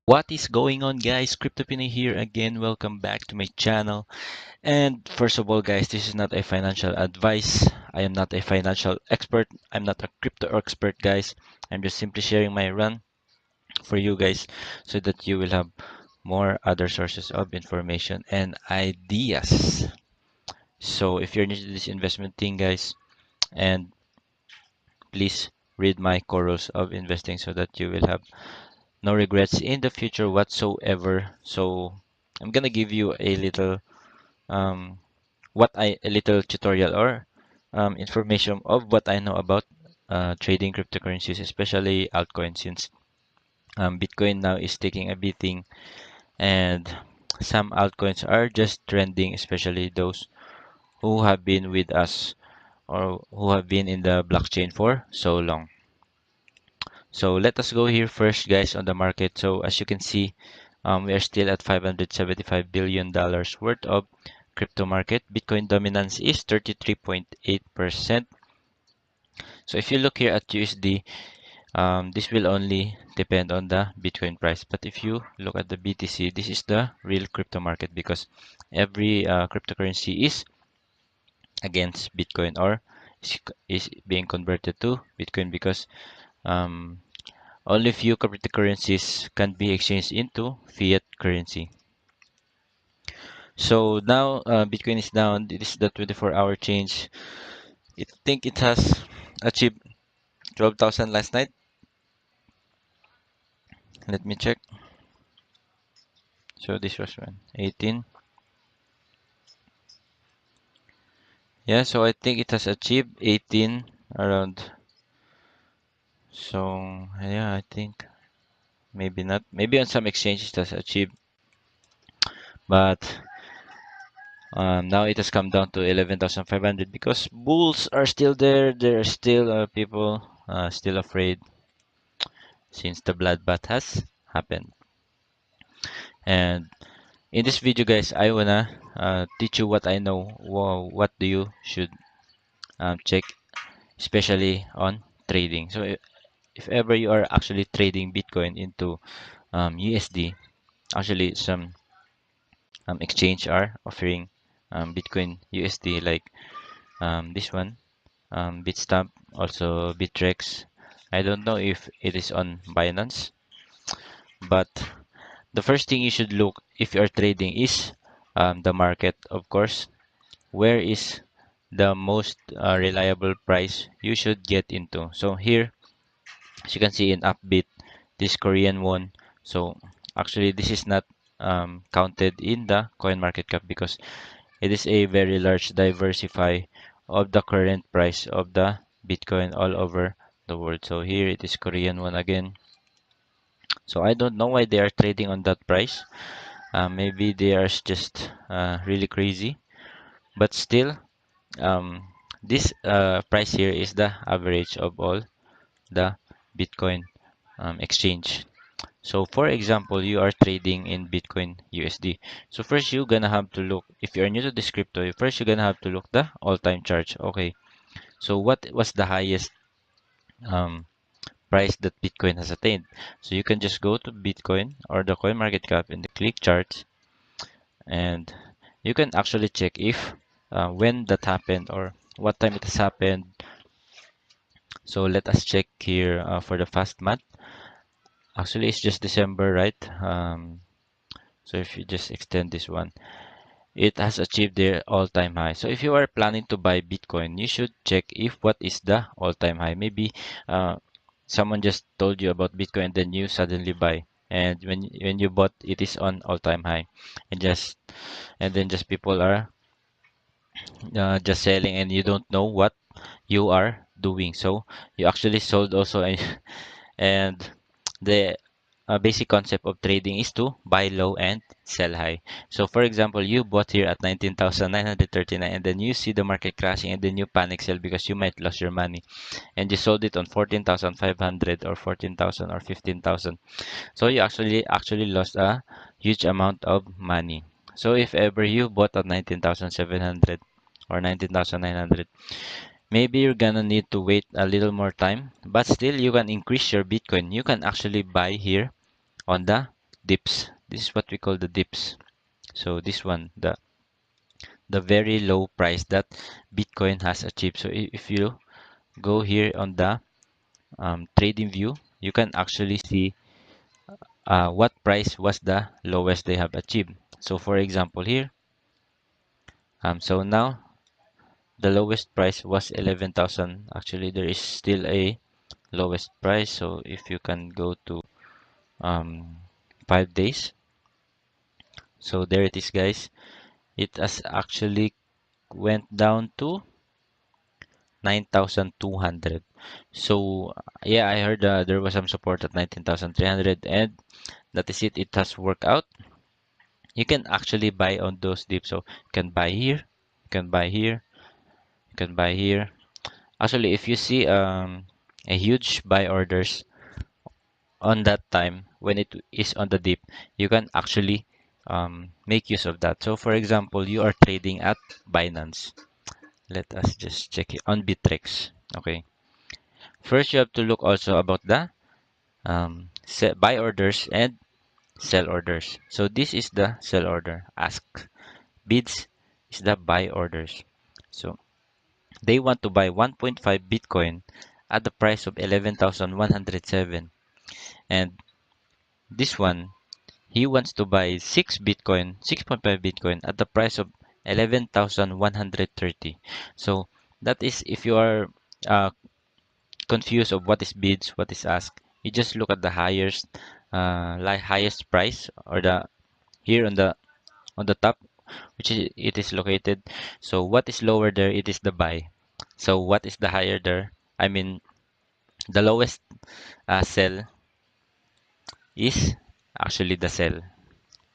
What is going on, guys? CryptoPinoy here again. Welcome back to my channel. And first of all, guys, this is not a financial advice. I am not a financial expert. I'm not a crypto expert, guys. I'm just simply sharing my run for you guys so that you will have more other sources of information and ideas. So if you're new to this investment thing, guys, and please read my core rules of investing so that you will have no regrets in the future whatsoever. So I'm gonna give you a little a little tutorial or information of what I know about trading cryptocurrencies, especially altcoins, since Bitcoin now is taking a beating, and some altcoins are just trending, especially those who have been with us or who have been in the blockchain for so long. So let us go here first, guys, on the market. So as you can see, we are still at $575 billion worth of crypto market. Bitcoin dominance is 33.8%. So if you look here at USD, this will only depend on the Bitcoin price. But if you look at the BTC, this is the real crypto market because every cryptocurrency is against Bitcoin or is being converted to Bitcoin because um, only few cryptocurrencies can be exchanged into fiat currency. So now Bitcoin is down. This is the 24-hour change. I think it has achieved 12,000 last night. Let me check. So this was when 18. Yeah, so I think it has achieved 18 around. So yeah, I think maybe not. Maybe on some exchanges it has achieved, but now it has come down to 11,500 because bulls are still there. There are still people still afraid since the bloodbath has happened. And in this video, guys, I wanna teach you what I know. What do you should check, especially on trading. So if ever you are actually trading Bitcoin into USD, actually some exchange are offering Bitcoin USD like this one, Bitstamp, also Bitrex. I don't know if it is on Binance, but the first thing you should look if you are trading is the market, of course. Where is the most reliable price you should get into? So here, as you can see in Upbit, this Korean won. So actually, this is not counted in the coin market cap because it is a very large diversify of the current price of the Bitcoin all over the world. So here it is Korean won again. So I don't know why they are trading on that price. Maybe they are just really crazy. But still, um, this price here is the average of all the Bitcoin exchange. So for example, you are trading in Bitcoin USD. So first you're gonna have to look, if you're new to this crypto, first you're gonna have to look the all-time chart. Okay, so what was the highest um, price that Bitcoin has attained? So you can just go to Bitcoin or the coin market cap and click charts, and you can actually check if when that happened or what time it has happened. So let us check here for the fast math. Actually, it's just December, right? So if you just extend this one, it has achieved their all-time high. So if you are planning to buy Bitcoin, you should check if what is the all-time high. Maybe someone just told you about Bitcoin, then you suddenly buy, and when you bought, it is on all-time high, and then just people are just selling, and you don't know what you are doing. So you actually sold also, and the basic concept of trading is to buy low and sell high. So for example, you bought here at 19,939 and then you see the market crashing and then you panic sell because you might lose your money and you sold it on 14,500 or 14,000 or 15,000. So you actually lost a huge amount of money. So if ever you bought at 19,700 or 19,900, maybe you're gonna need to wait a little more time, but still you can increase your Bitcoin. You can actually buy here on the dips. This is what we call the dips. So this one, the very low price that Bitcoin has achieved. So if you go here on the trading view, you can actually see what price was the lowest they have achieved. So for example here, so now the lowest price was 11,000. Actually, there is still a lowest price. So if you can go to um, 5 days, so there it is, guys. It has actually went down to 9,200. So yeah, I heard there was some support at 19,300, and that is it. It has worked out. You can actually buy on those dips. So you can buy here, you can buy here, you can buy here. Actually, if you see a huge buy orders on that time when it is on the dip, you can actually make use of that. So for example, you are trading at Binance. Let us just check it on Bittrex. Okay. First, you have to look also about the buy orders and sell orders. So this is the sell order. Ask bids is the buy orders. So they want to buy 1.5 Bitcoin at the price of 11,107. And this one, he wants to buy 6 Bitcoin, 6.5 Bitcoin at the price of 11,130. So that is if you are uh, confused of what is bids, what is ask, you just look at the highest like highest price or the here on the top, which is, it is located. So what is lower there, it is the buy. So what is the higher there, I mean the lowest sell is actually the sell.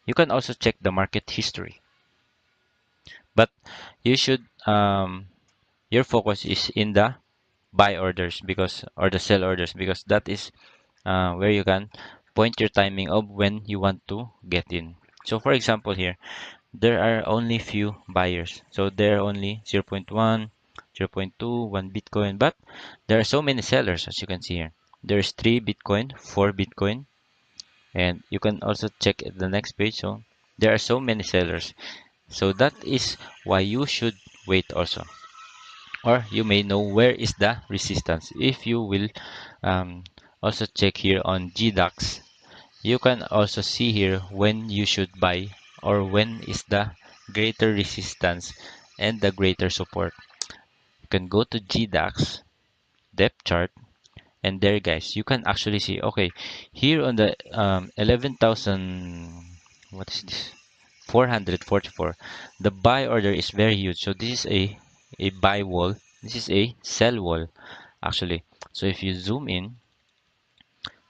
You can also check the market history, but you should your focus is in the buy orders because or the sell orders because that is where you can point your timing of when you want to get in. So for example here, there are only few buyers. So there are only 0.1, 0.2, 1 Bitcoin, but there are so many sellers as you can see here. There's 3 Bitcoin, 4 Bitcoin, and you can also check the next page. So there are so many sellers. So that is why you should wait also. Or you may know where is the resistance. If you will also check here on GDAX, you can also see here when you should buy or when is the greater resistance and the greater support. You can go to GDAX depth chart, and there guys you can actually see, okay, here on the 11,000, what is this, 444, the buy order is very huge. So this is a buy wall, this is a sell wall actually. So if you zoom in,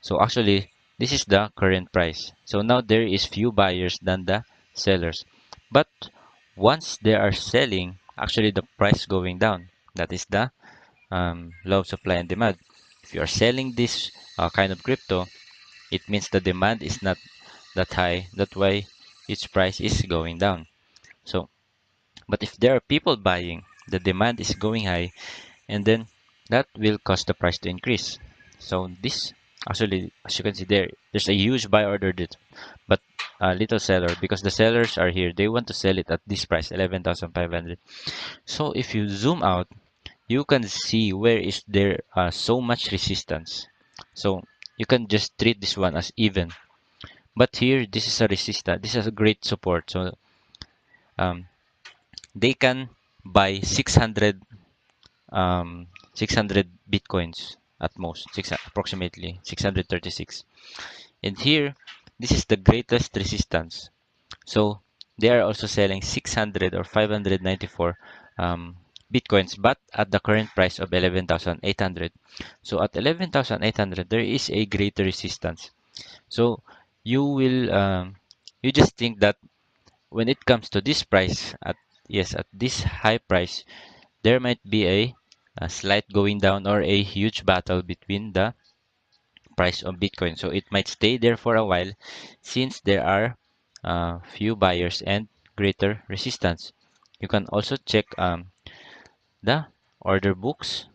so actually this is the current price. So now there is few buyers than the sellers, but once they are selling, actually the price going down. That is the law of supply and demand. If you are selling this kind of crypto, it means the demand is not that high. That's why its price is going down. So, but if there are people buying, the demand is going high, and then that will cause the price to increase. So this actually, as you can see there, there's a huge buy order, but a little seller because the sellers are here. They want to sell it at this price, 11,500. So if you zoom out, you can see where is there so much resistance. So you can just treat this one as even. But here, this is a resistance. This is a great support. So um, they can buy 600 600 bitcoins at most, approximately 636. And here, this is the greatest resistance. So they are also selling 600 or 594 bitcoins, but at the current price of 11,800. So at 11,800, there is a greater resistance. So you will you just think that when it comes to this price at yes at this high price, there might be a slight going down or a huge battle between the price of Bitcoin. So it might stay there for a while since there are few buyers and greater resistance. You can also check the order books.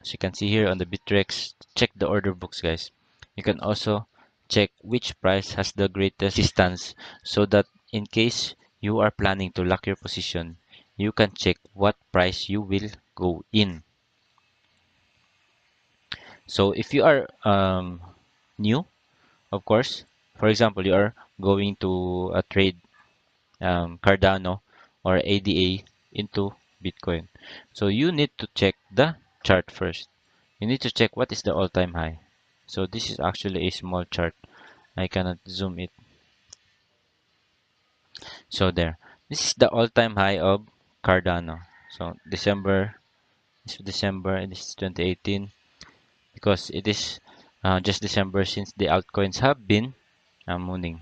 As you can see here on the Bittrex, check the order books, guys. You can also check which price has the greatest resistance, so that in case you are planning to lock your position, you can check what price you will go in. So if you are new, of course, for example, you are going to trade Cardano or ADA into Bitcoin. So you need to check the chart first. You need to check what is the all-time high. So this is actually a small chart. I cannot zoom it. So there. This is the all-time high of Cardano. So December, this is December, and this is 2018, because it is just December since the altcoins have been mooning.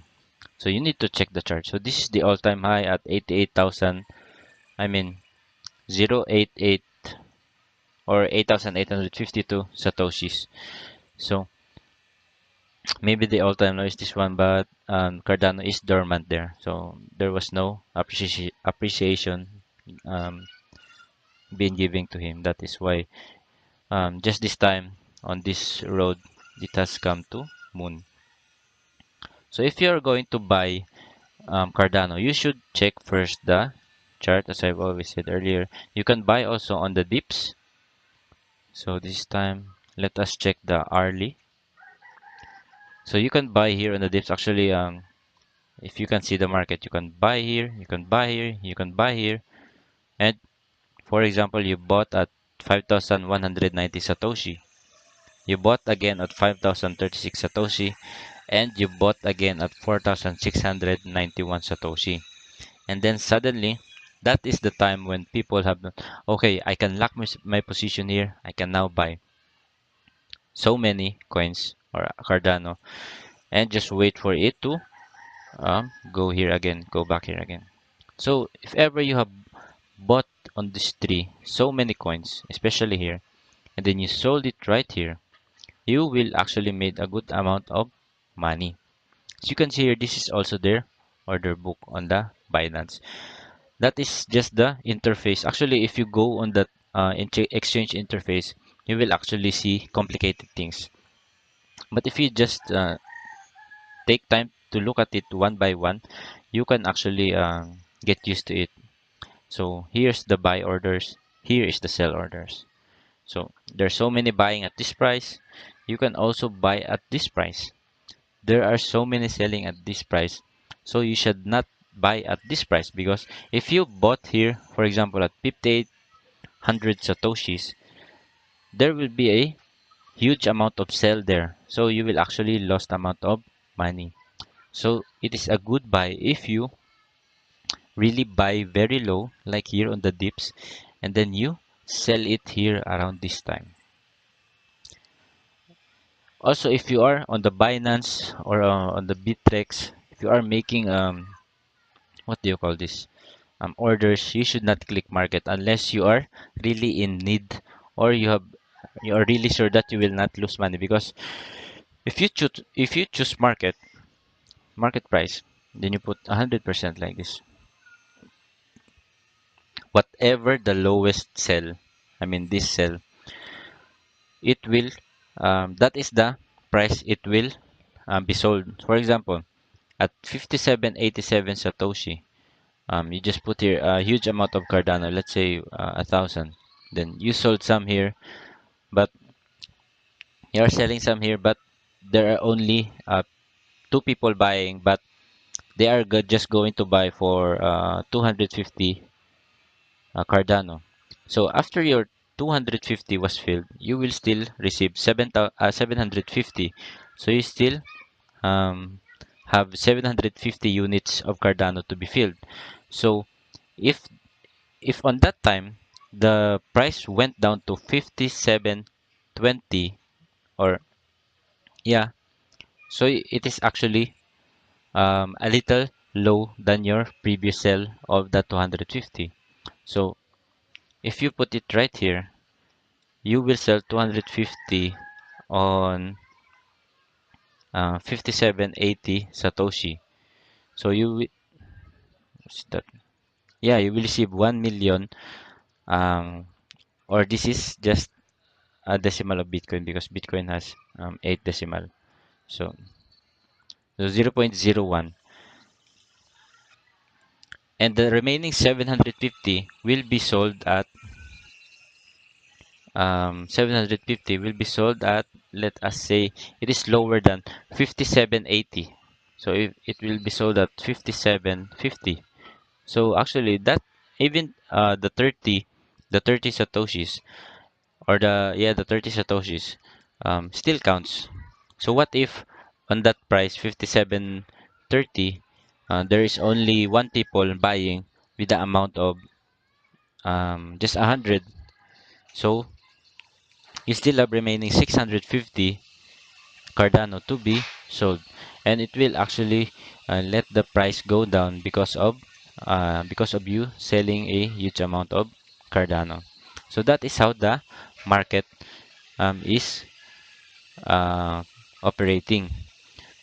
So you need to check the chart. So this is the all-time high at 88,000. I mean 088 or 8,852 satoshis. So maybe the all-time low is this one, but Cardano is dormant there, so there was no appreciation um, being given to him. That is why just this time on this road it has come to moon. So if you are going to buy Cardano, you should check first the chart, as I've always said earlier. You can buy also on the dips. So this time let us check the hourly. So you can buy here on the dips. Actually, if you can see the market, you can buy here, you can buy here, you can buy here. And for example, you bought at 5,190 Satoshi. You bought again at 5,036 Satoshi. And you bought again at 4,691 Satoshi. And then suddenly, that is the time when people have, okay, I can lock my position here. I can now buy so many coins or Cardano and just wait for it to go here again, go back here again. So if ever you have bought on this tree so many coins, especially here, and then you sold it right here, you will actually made a good amount of money. As you can see here, this is also their order book on the Binance. That is just the interface. Actually, if you go on that exchange interface, you will actually see complicated things. But if you just take time to look at it one by one, you can actually get used to it. So here's the buy orders, here is the sell orders. So there's so many buying at this price. You can also buy at this price. There are so many selling at this price. So you should not buy at this price, because if you bought here, for example, at 5,800 satoshis, there will be a huge amount of sell there. So you will actually lost amount of money. So it is a good buy if you really buy very low, like here on the dips, and then you sell it here around this time. Also, if you are on the Binance or on the Bittrex, if you are making what do you call this, orders, you should not click market unless you are really in need, or you are really sure that you will not lose money. Because if you choose market price, then you put 100% like this, whatever the lowest sell, I mean this sell, it will that is the price it will be sold. For example, at 57.87 satoshi, you just put here a huge amount of Cardano, let's say 1,000. Then you sold some here, but you are selling some here, but there are only two people buying, but they are just going to buy for 250 Cardano. So after your 250 was filled, you will still receive 750. So you still um, have 750 units of Cardano to be filled. So if on that time the price went down to 57.20, or yeah, so it is actually a little low than your previous sell of the 250. So if you put it right here, you will sell 250 on 57.80 satoshi. So what's that? Yeah, you will receive 1 million um, or this is just a decimal of Bitcoin because Bitcoin has 8 decimal. So, 0.01. And the remaining 750 will be sold at 750 will be sold at, let us say it is lower than 57.80. So if it will be sold at 57.50. So actually that even the 30 satoshis, or the 30 satoshis still counts. So what if on that price 57.30 there is only one people buying with the amount of just 100. So you still have remaining 650 Cardano to be sold, and it will actually let the price go down because of you selling a huge amount of Cardano. So that is how the market is uh, operating.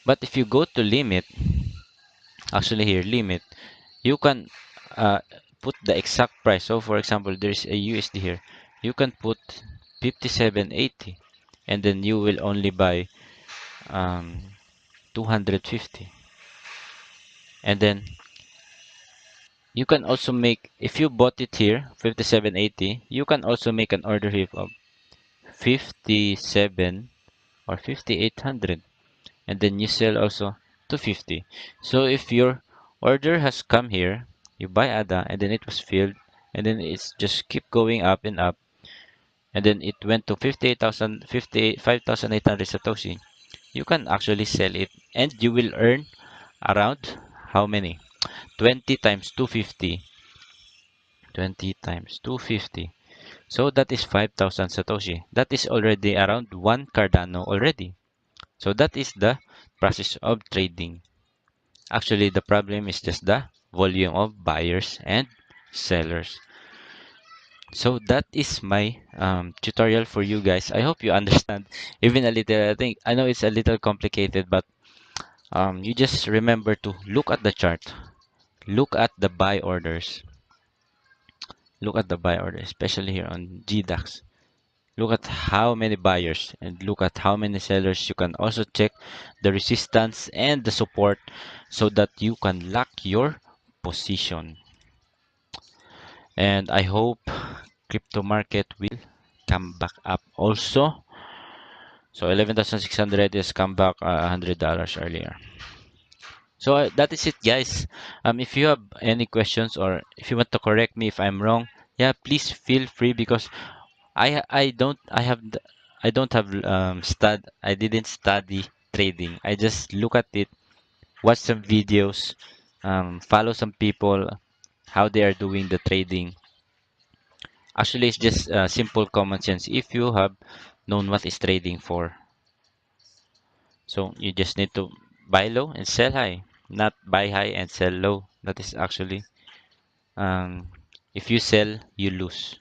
But if you go to limit, actually here limit, you can uh, put the exact price. So for example, there's a USD here. You can put 57.80, and then you will only buy um, 250. And then you can also make, if you bought it here 57.80, you can also make an order here of 57 or 5800, and then you sell also 250. So if your order has come here, you buy ADA and then it was filled, and then it's just keep going up and up, and then it went to 58,000, 5,800 satoshi, you can actually sell it, and you will earn around how many? 20 times 250. 20 times 250. So that is 5,000 Satoshi. That is already around 1 Cardano already. So that is the process of trading. Actually, the problem is just the volume of buyers and sellers. So that is my tutorial for you guys. I hope you understand even a little. I know it's a little complicated, but you just remember to look at the chart. Look at the buy orders. Look at the buy order, especially here on GDAX. Look at how many buyers and look at how many sellers. You can also check the resistance and the support so that you can lock your position. And I hope crypto market will come back up also. So 11,600 is come back $100 earlier. So that is it, guys. If you have any questions or if you want to correct me if I'm wrong, yeah, please feel free, because I don't have I didn't study trading. I just look at it, watch some videos, follow some people how they are doing the trading. Actually, it's just simple common sense if you have known what is trading for. So you just need to buy low and sell high, not buy high and sell low. That is actually if you sell, you lose.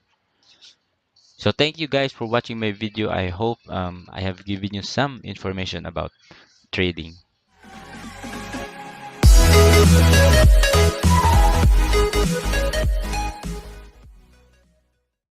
So thank you guys for watching my video. I hope I have given you some information about trading.